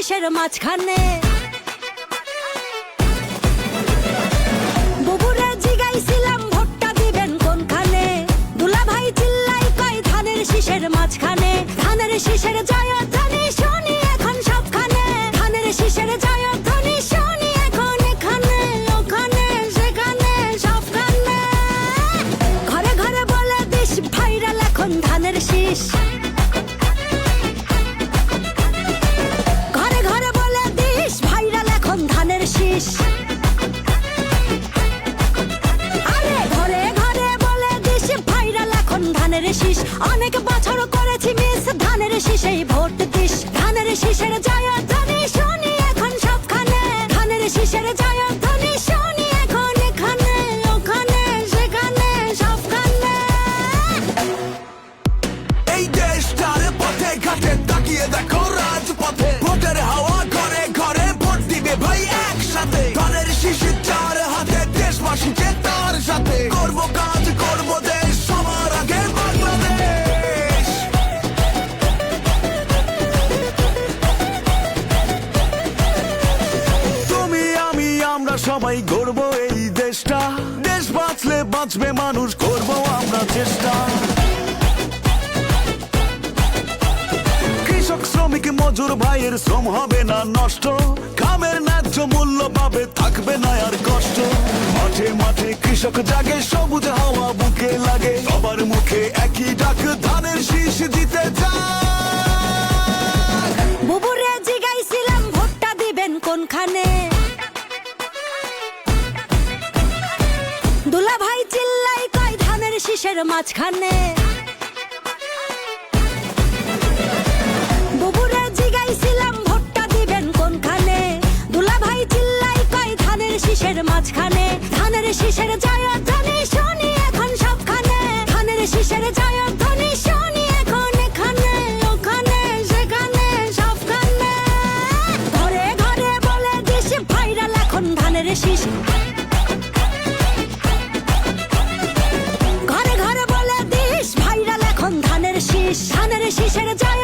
শীষের মাঝখানে। বুবুরে জিগাইছিলাম ভোটটা দিবেন কোনখানে, দুলাভাই চিল্লাই কয় ধানের শীষের মাঝখানে। ধানের শীষের জয়ধ্বনি শুনি এখন সবখানে, ধানের শীষের জয়ধ্বনি শুনি এখন এখানে ওখানে সেখানে সবখানে। ঘরে ঘরে বলে দিস ভাইরাল এখন ধানের শীষ, ঘরে ঘরে বলে দিস ভাইরাল এখন ধানের শীষ। আরে ঘরে ঘরে বলে দিস ভাইরাল এখন ধানের শীষ। অনেক বছর করেছি মিস ধানের শীষেই ভোট দিস। ধানের শীষের জয়ধ্বনি শুনি এখন সবখানে, ধানের শীষের জয়ধ্বনি শুনি এখন এখানে ওখানে সেখানে সবখানে। এই দেশটার পথে ঘাটে তাকিয়ে দেখো রাজপথে, ভোটের হাওয়া ঘরে ঘরে ভোট দিবে ভাই একসাথে। ধানের শীষে চার হাতে দেশবাসীকে তার সাথে, করবো কাজ করবো দেশ সবার আগে বাংলাদেশ। তুমি আমি আমরা সবাই গড়বো এই দেশটা, দেশ বাঁচলে বাঁচবে মানুষ, করবো আমরা চেষ্টা। কৃষক শ্রমিক মজুর ভাইয়ের শ্রম হবে না নষ্ট, কামের ন্যায্য মূল্য পাবে থাকবে না আর কষ্ট। মাঠে মাঠে কৃষক জাগে সবুজ হাওয়া বুকে লাগে, সবার মুখে একই ডাক ধানের শীষ দিতে চায়। বুবুরে জিগাইছিলাম ভোটটা দিবেন কোনখানে, দুলাভাই চিল্লাই কয় ধানের শীষের মাঝখানে। বুবুরে জিগাইছিলাম ভোটটা দিবেন কোনখানে, দুলাভাই চিল্লাই কয় ধানের শীষের মাঝখানে। ধানের শীষের জয়ধ্বনি শুনি এখন সবখানে, ধানের শীষের জয়ধ্বনি শুনি এখন এখানে ওখানে সেখানে সবখানে। ঘরে ঘরে বলে দিস ভাইরাল এখন ধানের শীষ, ঘরে ঘরে বলে দিস ভাইরাল এখন ধানের শীষ। ধানের শীষের জয়